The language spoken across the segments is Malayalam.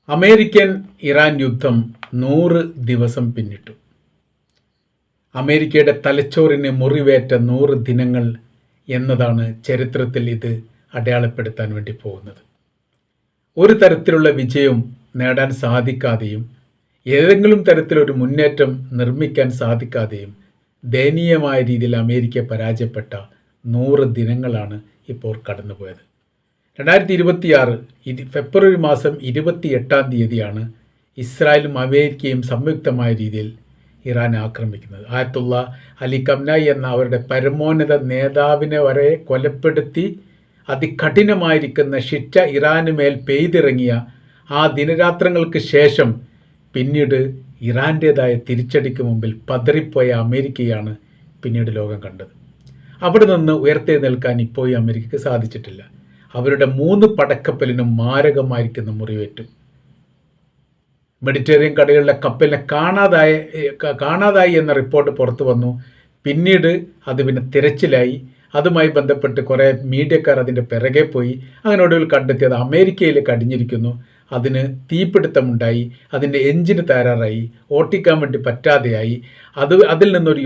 അമേരിക്കൻ ഇറാൻ യുദ്ധം 100 ദിവസം പിന്നിട്ടു. അമേരിക്കയുടെ തലച്ചോറിന് മുറിവേറ്റ 100 ദിനങ്ങൾ എന്നതാണ് ചരിത്രത്തിൽ ഇത് അടയാളപ്പെടുത്താൻ വേണ്ടി പോകുന്നത്. ഒരു തരത്തിലുള്ള വിജയം നേടാൻ സാധിക്കാതെയും ഏതെങ്കിലും തരത്തിലൊരു മുന്നേറ്റം നിർമ്മിക്കാൻ സാധിക്കാതെയും ദയനീയമായ രീതിയിൽ അമേരിക്ക പരാജയപ്പെട്ട 100 ദിനങ്ങളാണ് ഇപ്പോൾ കടന്നുപോയത്. 2026 ഫെബ്രുവരി മാസം 28-ാം തീയതിയാണ് ഇസ്രായേലും അമേരിക്കയും സംയുക്തമായ രീതിയിൽ ഇറാനെ ആക്രമിക്കുന്നത്. ആയത്തുള്ള അലി ഖംനായി എന്ന അവരുടെ പരമോന്നത നേതാവിനെ വരെ കൊലപ്പെടുത്തി അതികഠിനമായിരിക്കുന്ന ശിക്ഷ ഇറാന് മേൽ പെയ്തിറങ്ങിയ ആ ദിനരാത്രങ്ങൾക്ക് ശേഷം പിന്നീട് ഇറാൻ്റേതായ തിരിച്ചടിക്ക് മുമ്പിൽ പതറിപ്പോയ അമേരിക്കയാണ് പിന്നീട് ലോകം കണ്ടത്. അവിടെ നിന്ന് ഉയർത്തെഴുന്നേൽക്കാൻ ഇപ്പോഴും അമേരിക്കയ്ക്ക് സാധിച്ചിട്ടില്ല. അവരുടെ 3 പടക്കപ്പലിനും മാരകമായിരിക്കുന്ന മുറിവേറ്റു. മെഡിറ്ററേനിയൻ കടലിലെ കപ്പലിനെ കാണാതായി എന്ന റിപ്പോർട്ട് പുറത്തു വന്നു. പിന്നീട് അത് പിന്നെ തിരച്ചിലായി. അതുമായി ബന്ധപ്പെട്ട് കുറേ മീഡിയക്കാർ അതിൻ്റെ പിറകെ പോയി. അങ്ങനെ ഒടുവിൽ കണ്ടെത്തിയത് അമേരിക്കയിലേക്ക് അടിഞ്ഞിരിക്കുന്നു. അതിന് തീപിടുത്തമുണ്ടായി, അതിൻ്റെ എഞ്ചിന് തകരാറായി, ഓട്ടിക്കാൻ വേണ്ടി പറ്റാതെയായി. അതിൽ നിന്നൊരു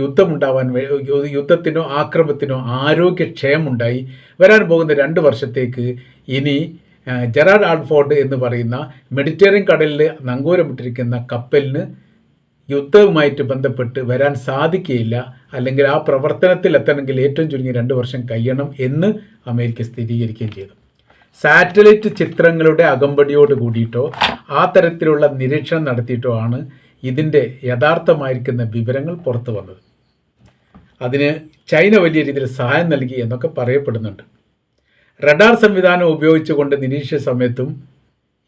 യുദ്ധത്തിനോ ആക്രമണത്തിനോ ആരോഗ്യക്ഷയമുണ്ടായി. വരാൻ പോകുന്ന 2 വർഷത്തേക്ക് ഇനി ജെറാഡ് ആൾഫോർഡ് എന്ന് പറയുന്ന മെഡിറ്ററേനിയൻ കടലിൽ നങ്കൂരമിട്ടിരിക്കുന്ന കപ്പലിന് യുദ്ധവുമായിട്ട് ബന്ധപ്പെട്ട് വരാൻ സാധിക്കുകയില്ല, അല്ലെങ്കിൽ ആ പ്രവർത്തനത്തിൽ എത്തണമെങ്കിൽ ഏറ്റവും ചുരുങ്ങി 2 വർഷം കഴിയണം എന്ന് അമേരിക്ക സ്ഥിരീകരിക്കുകയും ചെയ്തു. സാറ്റലൈറ്റ് ചിത്രങ്ങളുടെ അകമ്പടിയോട് കൂടിയിട്ടോ ആ തരത്തിലുള്ള നിരീക്ഷണം നടത്തിയിട്ടോ ആണ് ഇതിൻ്റെ യഥാർത്ഥമായിരിക്കുന്ന വിവരങ്ങൾ പുറത്തു വന്നത്. അതിന് ചൈന വലിയ രീതിയിൽ സഹായം നൽകി എന്നൊക്കെ പറയപ്പെടുന്നുണ്ട്. റഡാർ സംവിധാനം ഉപയോഗിച്ചുകൊണ്ട് നിരീക്ഷിച്ച സമയത്തും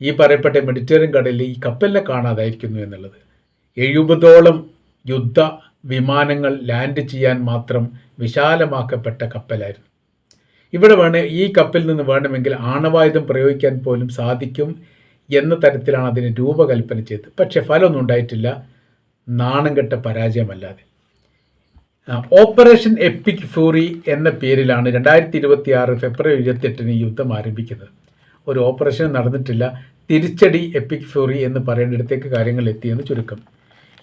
ഈ പറയപ്പെട്ട മെഡിറ്ററേനിയൻ കടലിൽ ഈ കപ്പലിനെ കാണാതായിരിക്കുന്നു എന്നുള്ളത്. 70ഓളം യുദ്ധ വിമാനങ്ങൾ ലാൻഡ് ചെയ്യാൻ മാത്രം വിശാലമാക്കപ്പെട്ട കപ്പലായിരുന്നു. ഈ കപ്പലിൽ നിന്ന് വേണമെങ്കിൽ ആണവായുധം പ്രയോഗിക്കാൻ പോലും സാധിക്കും എന്ന തരത്തിലാണ് അതിന് രൂപകൽപ്പന ചെയ്തത്. പക്ഷേ ഫലമൊന്നും ഉണ്ടായിട്ടില്ല, നാണം കെട്ട പരാജയമല്ലാതെ. ഓപ്പറേഷൻ എപ്പിക് ഫ്യൂറി എന്ന പേരിലാണ് 2026 ഫെബ്രുവരി 28-ന് യുദ്ധം ആരംഭിക്കുന്നത്. ഒരു ഓപ്പറേഷൻ നടന്നിട്ടില്ല. തിരിച്ചടി എപ്പിക് ഫ്യൂറി എന്ന് പറയേണ്ടിടത്തേക്ക് കാര്യങ്ങൾ എത്തിയെന്ന് ചുരുക്കം.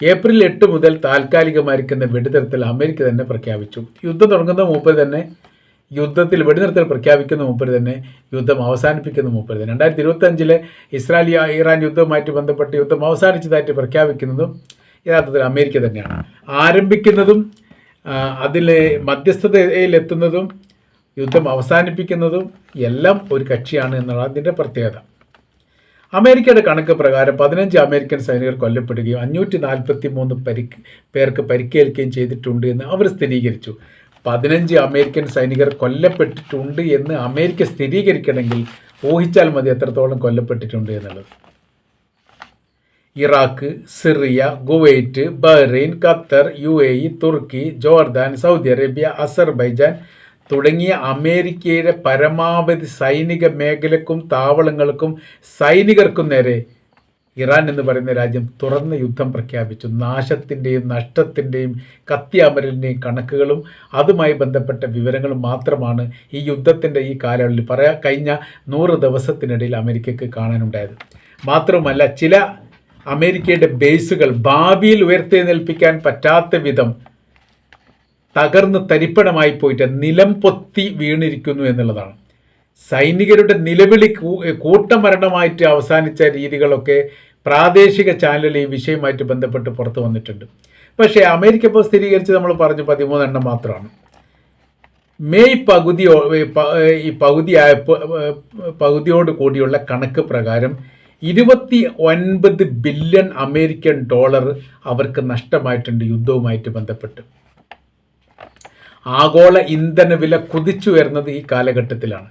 ഏപ്രിൽ 8 മുതൽ താൽക്കാലികമായിരിക്കുന്ന വെടിനിർത്തൽ അമേരിക്ക തന്നെ പ്രഖ്യാപിച്ചു. യുദ്ധം തുടങ്ങുന്ന മുമ്പ് തന്നെ യുദ്ധത്തിൽ വെടിനിർത്തൽ പ്രഖ്യാപിക്കുന്ന മുമ്പ് തന്നെ യുദ്ധം അവസാനിപ്പിക്കുന്ന മുമ്പ് തന്നെ 2025 ഇസ്രായേൽ-ഇറാൻ യുദ്ധവുമായിട്ട് ബന്ധപ്പെട്ട് യുദ്ധം അവസാനിച്ചതായിട്ട് പ്രഖ്യാപിക്കുന്നതും യഥാർത്ഥത്തിൽ അമേരിക്ക തന്നെയാണ്. ആരംഭിക്കുന്നതും അതിൽ മധ്യസ്ഥതയിലെത്തുന്നതും യുദ്ധം അവസാനിപ്പിക്കുന്നതും എല്ലാം ഒരു കക്ഷിയാണ് എന്നുള്ള അതിൻ്റെ പ്രത്യേകത. അമേരിക്കയുടെ കണക്ക് പ്രകാരം 15 അമേരിക്കൻ സൈനികർ കൊല്ലപ്പെടുകയും 543 പേർക്ക് പരിക്കേൽക്കുകയും ചെയ്തിട്ടുണ്ട് എന്ന് അവർ സ്ഥിരീകരിച്ചു. 15 അമേരിക്കൻ സൈനികർ കൊല്ലപ്പെട്ടിട്ടുണ്ട് എന്ന് അമേരിക്ക സ്ഥിരീകരിക്കണമെങ്കിൽ ഊഹിച്ചാൽ മതി എത്രത്തോളം കൊല്ലപ്പെട്ടിട്ടുണ്ട് എന്നുള്ളത്. Iraq, Syria, Kuwait, Bahrain, Qatar, UAE, തുർക്കി, ജോർദാൻ, സൗദി അറേബ്യ, അസർബൈജാൻ തുടങ്ങിയ അമേരിക്കയുടെ പരമാവധി സൈനിക മേഖലക്കും താവളങ്ങൾക്കും സൈനികർക്കും നേരെ ഇറാൻ എന്ന് പറയുന്ന രാജ്യം തുറന്ന യുദ്ധം പ്രഖ്യാപിച്ചു. നാശത്തിൻ്റെയും നഷ്ടത്തിൻ്റെയും കത്തിയമരലിൻ്റെയും കണക്കുകളും അതുമായി ബന്ധപ്പെട്ട വിവരങ്ങളും മാത്രമാണ് ഈ യുദ്ധത്തിൻ്റെ ഈ കാലയളവിൽ കഴിഞ്ഞ 100 ദിവസത്തിനിടയിൽ അമേരിക്കയ്ക്ക് കാണാനുണ്ടായത്. മാത്രമല്ല, ചില അമേരിക്കയുടെ ബേസുകൾ ഭാവിയിൽ ഉയർത്തെഴുന്നേൽപ്പിക്കാൻ പറ്റാത്ത വിധം തകർന്ന് തരിപ്പണമായി പോയിട്ട് നിലം പൊത്തി വീണിരിക്കുന്നു എന്നുള്ളതാണ്. സൈനികരുടെ നിലവിളി കൂട്ടമരണമായിട്ട് അവസാനിച്ച രീതികളൊക്കെ പ്രാദേശിക ചാനലിൽ ഈ വിഷയവുമായിട്ട് ബന്ധപ്പെട്ട് പുറത്തു വന്നിട്ടുണ്ട്. പക്ഷേ അമേരിക്ക ഇപ്പോൾ സ്ഥിരീകരിച്ച് നമ്മൾ പറഞ്ഞു 13 എണ്ണം മാത്രമാണ്. മെയ് പകുതിയോട് കൂടിയുള്ള കണക്ക് പ്രകാരം 29 ബില്യൺ അമേരിക്കൻ ഡോളർ അവർക്ക് നഷ്ടമായിട്ടുണ്ട് യുദ്ധവുമായിട്ട് ബന്ധപ്പെട്ട്. ആഗോള ഇന്ധന വില കുതിച്ചുയർന്നത് ഈ കാലഘട്ടത്തിലാണ്.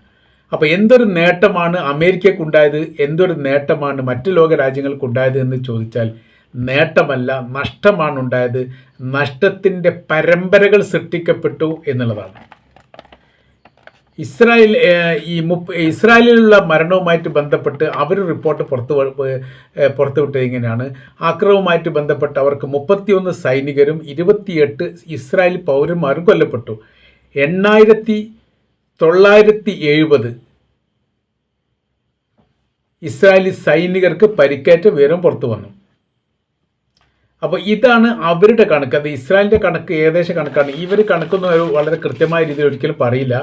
അപ്പോൾ എന്തൊരു നേട്ടമാണ് അമേരിക്കക്കുണ്ടായത്, എന്തൊരു നേട്ടമാണ് മറ്റ് ലോക രാജ്യങ്ങൾക്കുണ്ടായത് എന്ന് ചോദിച്ചാൽ നേട്ടമല്ല, നഷ്ടമാണ് ഉണ്ടായത്. നഷ്ടത്തിൻ്റെ പരമ്പരകൾ സൃഷ്ടിക്കപ്പെട്ടു എന്നുള്ളതാണ്. ഇസ്രായേലിലുള്ള മരണവുമായിട്ട് ബന്ധപ്പെട്ട് അവർ റിപ്പോർട്ട് പുറത്തുവിട്ടത് ഇങ്ങനെയാണ്. ആക്രമണവുമായിട്ട് ബന്ധപ്പെട്ട് അവർക്ക് 31 സൈനികരും 28 ഇസ്രായേൽ പൗരന്മാരും കൊല്ലപ്പെട്ടു. 8,970 ഇസ്രായേലി സൈനികർക്ക് പരിക്കേറ്റ വിവരം പുറത്തു വന്നു. അപ്പോൾ ഇതാണ് അവരുടെ കണക്ക്. അത് ഇസ്രായേലിൻ്റെ കണക്ക് ഏകദേശ കണക്കാണ്. ഇവർ കണക്കൊന്നും വളരെ കൃത്യമായ രീതിയിൽ ഒരിക്കലും പറയില്ല.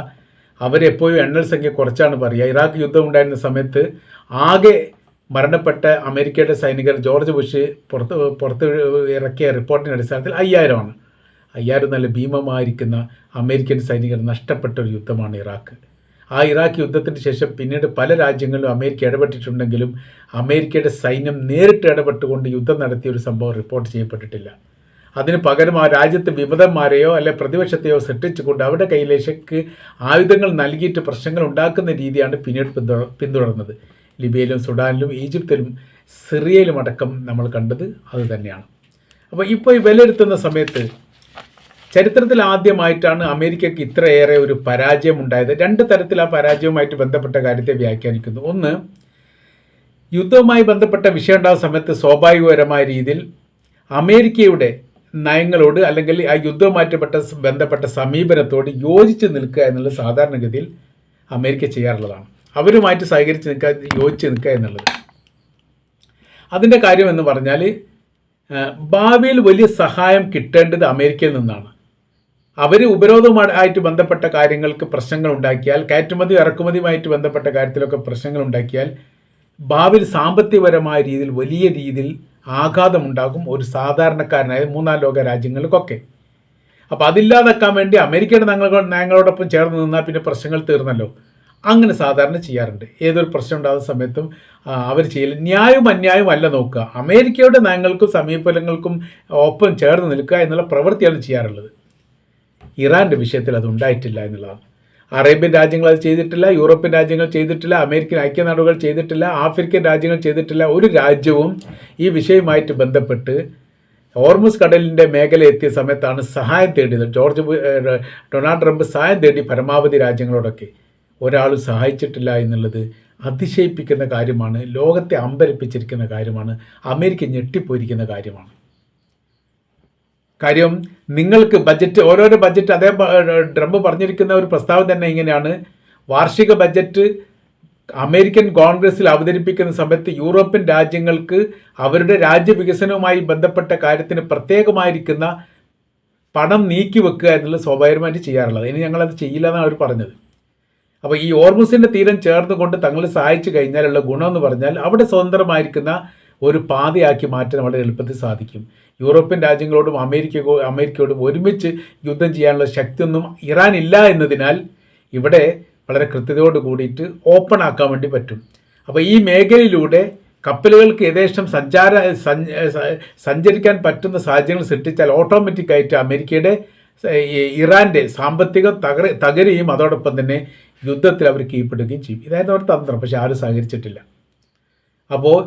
അവരെപ്പോഴും എണ്ണൽ സംഖ്യ കുറച്ചാണ് പറയുക. ഇറാഖ് യുദ്ധം ഉണ്ടായിരുന്ന സമയത്ത് ആകെ മരണപ്പെട്ട അമേരിക്കയുടെ സൈനികർ ജോർജ് ബുഷ് പുറത്ത് ഇറക്കിയ റിപ്പോർട്ടിൻ്റെ അടിസ്ഥാനത്തിൽ 5000 5000 നല്ല ഭീമമായിരിക്കുന്ന അമേരിക്കൻ സൈനികർ നഷ്ടപ്പെട്ട ഒരു യുദ്ധമാണ് ഇറാഖ്. ആ ഇറാഖ് യുദ്ധത്തിന് ശേഷം പിന്നീട് പല രാജ്യങ്ങളിലും അമേരിക്ക ഇടപെട്ടിട്ടുണ്ടെങ്കിലും അമേരിക്കയുടെ സൈന്യം നേരിട്ട് ഇടപെട്ടുകൊണ്ട് യുദ്ധം നടത്തിയ ഒരു സംഭവം റിപ്പോർട്ട് ചെയ്യപ്പെട്ടിട്ടില്ല. അതിന് പകരം ആ രാജ്യത്ത് വിമതന്മാരെയോ അല്ലെ പ്രതിപക്ഷത്തെയോ സൃഷ്ടിച്ചുകൊണ്ട് അവരുടെ കയ്യിലേക്ക് ആയുധങ്ങൾ നൽകിയിട്ട് പ്രശ്നങ്ങൾ ഉണ്ടാക്കുന്ന രീതിയാണ് പിന്നീട് പിന്തുടർന്നത്. ലിബിയയിലും സുഡാനിലും ഈജിപ്തിലും സിറിയയിലും അടക്കം നമ്മൾ കണ്ടത് അത് തന്നെയാണ്. അപ്പോൾ ഇപ്പോൾ വിലയിരുത്തുന്ന സമയത്ത് ചരിത്രത്തിൽ ആദ്യമായിട്ടാണ് അമേരിക്കയ്ക്ക് ഇത്രയേറെ ഒരു പരാജയം ഉണ്ടായത്. 2 തരത്തിൽ ആ പരാജയവുമായിട്ട് ബന്ധപ്പെട്ട കാര്യത്തെ വ്യാഖ്യാനിക്കുന്നു. ഒന്ന്, യുദ്ധവുമായി ബന്ധപ്പെട്ട വിഷയം ഉണ്ടാകുന്ന സമയത്ത് സ്വാഭാവികപരമായ രീതിയിൽ അമേരിക്കയുടെ നയങ്ങളോട് അല്ലെങ്കിൽ ആ യുദ്ധവുമായിട്ട് ബന്ധപ്പെട്ട സമീപനത്തോട് യോജിച്ച് നിൽക്കുക എന്നുള്ളത് സാധാരണഗതിയിൽ അമേരിക്ക ചെയ്യാറുള്ളതാണ്. അവരുമായിട്ട് സഹകരിച്ച് നിൽക്കുക, യോജിച്ച് നിൽക്കുക എന്നുള്ളത്. അതിൻ്റെ കാര്യം എന്ന് പറഞ്ഞാൽ ഭാവിയിൽ വലിയ സഹായം കിട്ടേണ്ടത് അമേരിക്കയിൽ നിന്നാണ്. അവർ ഉപരോധമായിട്ട് ബന്ധപ്പെട്ട കാര്യങ്ങൾക്ക് പ്രശ്നങ്ങൾ ഉണ്ടാക്കിയാൽ, കയറ്റുമതി ഇറക്കുമതിയുമായിട്ട് ബന്ധപ്പെട്ട കാര്യത്തിലൊക്കെ പ്രശ്നങ്ങൾ ഉണ്ടാക്കിയാൽ ഭാവിയിൽ സാമ്പത്തികപരമായ രീതിയിൽ വലിയ രീതിയിൽ ആഘാതമുണ്ടാകും ഒരു സാധാരണക്കാരനായ 3-4 ലോക രാജ്യങ്ങൾക്കൊക്കെ. അപ്പോൾ അതില്ലാതാക്കാൻ വേണ്ടി അമേരിക്കയുടെ നയങ്ങളോടൊപ്പം ചേർന്ന് നിന്നാൽ പിന്നെ പ്രശ്നങ്ങൾ തീർന്നല്ലോ. അങ്ങനെ സാധാരണ ചെയ്യാറുണ്ട്. ഏതൊരു പ്രശ്നം ഉണ്ടാകുന്ന സമയത്തും അവർ ചെയ്യില്ല. ന്യായവും അന്യായവും അല്ല നോക്കുക, അമേരിക്കയുടെ നയങ്ങൾക്കും സമീപനങ്ങൾക്കും ഒപ്പം ചേർന്ന് നിൽക്കുക എന്നുള്ള പ്രവൃത്തിയാണ് ചെയ്യാറുള്ളത്. ഇറാൻ്റെ വിഷയത്തിൽ അത് ഉണ്ടായിട്ടില്ല എന്നുള്ളതാണ്. അറേബ്യൻ രാജ്യങ്ങൾ അത് ചെയ്തിട്ടില്ല, യൂറോപ്യൻ രാജ്യങ്ങൾ ചെയ്തിട്ടില്ല, അമേരിക്കൻ ഐക്യനാടുകൾ ചെയ്തിട്ടില്ല, ആഫ്രിക്കൻ രാജ്യങ്ങൾ ചെയ്തിട്ടില്ല. ഒരു രാജ്യവും ഈ വിഷയവുമായിട്ട് ബന്ധപ്പെട്ട് ഹോർമുസ് കടലിൻ്റെ മേഖല എത്തിയ സമയത്താണ് സഹായം തേടിയത്. ഡൊണാൾഡ് ട്രംപ് സഹായം തേടി പരമാവധി രാജ്യങ്ങളോടൊക്കെ. ഒരാളും സഹായിച്ചിട്ടില്ല എന്നുള്ളത് അതിശയിപ്പിക്കുന്ന കാര്യമാണ്, ലോകത്തെ അമ്പരപ്പിച്ചിരിക്കുന്ന കാര്യമാണ്, അമേരിക്ക ഞെട്ടിപ്പോയിരിക്കുന്ന കാര്യമാണ്. കാര്യം നിങ്ങൾക്ക് ബജറ്റ്, ഓരോരോ ബജറ്റ്, അതേ ട്രംപ് പറഞ്ഞിരിക്കുന്ന ഒരു പ്രസ്താവന തന്നെ ഇങ്ങനെയാണ്: വാർഷിക ബജറ്റ് അമേരിക്കൻ കോൺഗ്രസിൽ അവതരിപ്പിക്കുന്ന സമയത്ത് യൂറോപ്യൻ രാജ്യങ്ങൾക്ക് അവരുടെ രാജ്യവികസനവുമായി ബന്ധപ്പെട്ട കാര്യത്തിന് പ്രത്യേകമായിരിക്കുന്ന പണം നീക്കിവെക്കുക എന്നുള്ളത് സ്വാഭാവികമായിട്ട് ചെയ്യാറുള്ളത്. ഇനി ഞങ്ങളത് ചെയ്യില്ല എന്നാണ് അവർ പറഞ്ഞത്. അപ്പോൾ ഈ ഹോർമുസിൻ്റെ തീരം ചേർന്നുകൊണ്ട് തങ്ങൾ സഹായിച്ചു കഴിഞ്ഞാലുള്ള ഗുണമെന്ന് പറഞ്ഞാൽ അവിടെ സ്വതന്ത്രമായിരിക്കുന്ന ഒരു പാതയാക്കി മാറ്റാൻ വളരെ എളുപ്പത്തിൽ സാധിക്കും. യൂറോപ്യൻ രാജ്യങ്ങളോടും അമേരിക്കയോടും ഒരുമിച്ച് യുദ്ധം ചെയ്യാനുള്ള ശക്തിയൊന്നും ഇറാൻ ഇല്ല എന്നതിനാൽ ഇവിടെ വളരെ കൃത്യതയോട് കൂടിയിട്ട് ഓപ്പൺ ആക്കാൻ വേണ്ടി പറ്റും. അപ്പോൾ ഈ മേഖലയിലൂടെ കപ്പലുകൾക്ക് യഥേഷ്ടം സഞ്ചരിക്കാൻ പറ്റുന്ന സാഹചര്യങ്ങൾ സൃഷ്ടിച്ചാൽ ഓട്ടോമാറ്റിക്കായിട്ട് അമേരിക്കയുടെ ഇറാൻ്റെ സാമ്പത്തികം തകരുകയും അതോടൊപ്പം തന്നെ യുദ്ധത്തിൽ അവർ കീഴ്പ്പെടുകയും ചെയ്യും. ഇതായിരുന്നു അവർ തന്ത്രം. പക്ഷെ ആരും സഹകരിച്ചിട്ടില്ല. അപ്പോൾ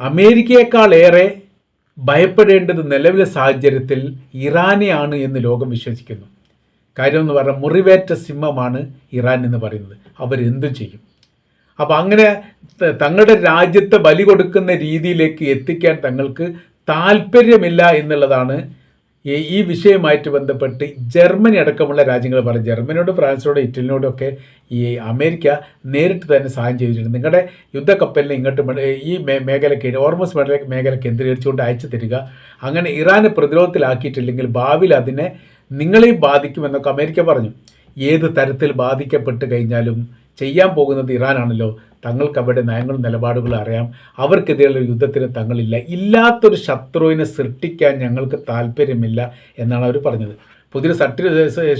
അമേരിക്കയെക്കാളേറെ ഭയപ്പെടേണ്ടത് നിലവിലെ സാഹചര്യത്തിൽ ഇറാനെയാണ് എന്ന് ലോകം വിശ്വസിക്കുന്നു. കാര്യം എന്ന് പറഞ്ഞാൽ മുറിവേറ്റ സിംഹമാണ് ഇറാൻ എന്ന് പറയുന്നത്. അവരെന്തും ചെയ്യും. അപ്പോൾ അങ്ങനെ തങ്ങളുടെ രാജ്യത്തെ ബലി കൊടുക്കുന്ന രീതിയിലേക്ക് എത്തിക്കാൻ തങ്ങൾക്ക് താല്പര്യമില്ല എന്നുള്ളതാണ് ഈ വിഷയവുമായിട്ട് ബന്ധപ്പെട്ട് ജർമ്മനി അടക്കമുള്ള രാജ്യങ്ങൾ പറയും. ജർമ്മനിയോട്, ഫ്രാൻസിനോട്, ഇറ്റലിനോടൊക്കെ ഈ അമേരിക്ക നേരിട്ട് തന്നെ സഹായം ചെയ്തിട്ടുണ്ട്. നിങ്ങളുടെ യുദ്ധക്കപ്പലിനെ ഇങ്ങോട്ട് ഈ മേഖലയ്ക്ക്, ഹോർമുസ് മേഖല കേന്ദ്രീകരിച്ചുകൊണ്ട് അയച്ചു തരിക. അങ്ങനെ ഇറാനെ പ്രതിരോധത്തിലാക്കിയിട്ടില്ലെങ്കിൽ ഭാവിയിൽ അതിനെ നിങ്ങളെയും ബാധിക്കുമെന്നൊക്കെ അമേരിക്ക പറഞ്ഞു. ഏത് തരത്തിൽ ബാധിക്കപ്പെട്ട് കഴിഞ്ഞാലും ചെയ്യാൻ പോകുന്നത് ഇറാനാണല്ലോ. തങ്ങൾക്ക് അവരുടെ നയങ്ങളും നിലപാടുകളും അറിയാം. അവർക്കെതിരെയുള്ള യുദ്ധത്തിന് തങ്ങളില്ല. ഇല്ലാത്തൊരു ശത്രുവിനെ സൃഷ്ടിക്കാൻ ഞങ്ങൾക്ക് താല്പര്യമില്ല എന്നാണ് അവർ പറഞ്ഞത്. പുതിയൊരു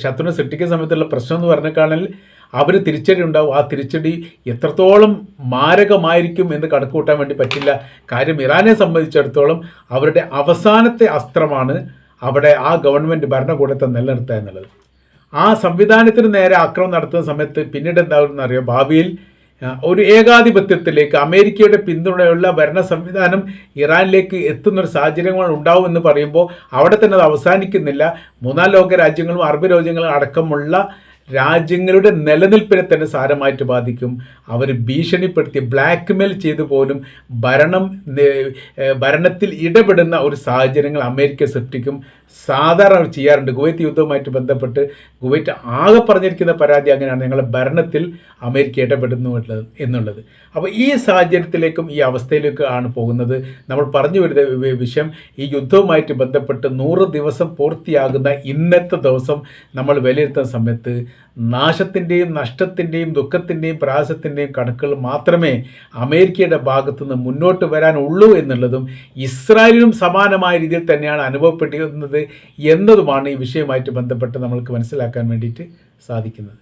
ശത്രുവിനെ സൃഷ്ടിക്കുന്ന സമയത്തുള്ള പ്രശ്നം എന്ന് പറഞ്ഞേക്കാണെങ്കിൽ അവർ തിരിച്ചടി ഉണ്ടാവും. ആ തിരിച്ചടി എത്രത്തോളം മാരകമായിരിക്കും എന്ന് കണക്കുകൂട്ടാൻ വേണ്ടി പറ്റില്ല. കാര്യം ഇറാനെ സംബന്ധിച്ചിടത്തോളം അവരുടെ അവസാനത്തെ അസ്ത്രമാണ് അവിടെ ആ ഗവൺമെൻറ് ഭരണകൂടത്തെ നിലനിർത്തുക എന്നുള്ളത്. ആ സംവിധാനത്തിന് നേരെ ആക്രമണം നടത്തുന്ന സമയത്ത് പിന്നീട് എന്താകുമെന്ന് അറിയാം, ഭാവിയിൽ ഒരു ഏകാധിപത്യത്തിലേക്ക് അമേരിക്കയുടെ പിന്തുണയുള്ള ഭരണ സംവിധാനം ഇറാനിലേക്ക് എത്തുന്നൊരു സാഹചര്യങ്ങൾ ഉണ്ടാവും എന്ന് പറയുമ്പോൾ അവിടെ തന്നെ അത് അവസാനിക്കുന്നില്ല. 3-4 ലോക രാജ്യങ്ങളും അറബ് രാജ്യങ്ങളും അടക്കമുള്ള രാജ്യങ്ങളുടെ നിലനിൽപ്പിനെ തന്നെ സാരമായിട്ട് ബാധിക്കും. അവർ ഭീഷണിപ്പെടുത്തി ബ്ലാക്ക് മെയിൽ ചെയ്തു പോലും ഭരണത്തിൽ ഇടപെടുന്ന ഒരു സാഹചര്യങ്ങൾ അമേരിക്ക സൃഷ്ടിക്കും. സാധാരണ അവർ ചെയ്യാറുണ്ട്. കുവൈത്ത് യുദ്ധവുമായിട്ട് ബന്ധപ്പെട്ട് കുവൈറ്റ് ആകെ പറഞ്ഞിരിക്കുന്ന പരാതി അങ്ങനെയാണ്, ഞങ്ങളുടെ ഭരണത്തിൽ അമേരിക്ക ഇടപെടുന്നു എന്നുള്ളത്. അപ്പോൾ ഈ സാഹചര്യത്തിലേക്കും ഈ അവസ്ഥയിലേക്കും ആണ് പോകുന്നത്. നമ്മൾ പറഞ്ഞു വരുന്ന വിഷയം, ഈ യുദ്ധവുമായിട്ട് ബന്ധപ്പെട്ട് 100 ദിവസം പൂർത്തിയാകുന്ന ഇന്നത്തെ ദിവസം നമ്മൾ വിലയിരുത്തുന്ന സമയത്ത് നാശത്തിൻ്റെയും നഷ്ടത്തിൻ്റെയും ദുഃഖത്തിൻ്റെയും പ്രയാസത്തിൻ്റെയും കണക്കുകൾ മാത്രമേ അമേരിക്കയുടെ ഭാഗത്തുനിന്ന് മുന്നോട്ട് വരാനുള്ളൂ എന്നുള്ളതും ഇസ്രായേലിനും സമാനമായ രീതിയിൽ തന്നെയാണ് അനുഭവപ്പെടുന്നത് എന്നതുമാണ് ഈ വിഷയവുമായിട്ട് ബന്ധപ്പെട്ട് നമ്മൾക്ക് മനസ്സിലാക്കാൻ വേണ്ടിയിട്ട് സാധിക്കുന്നത്.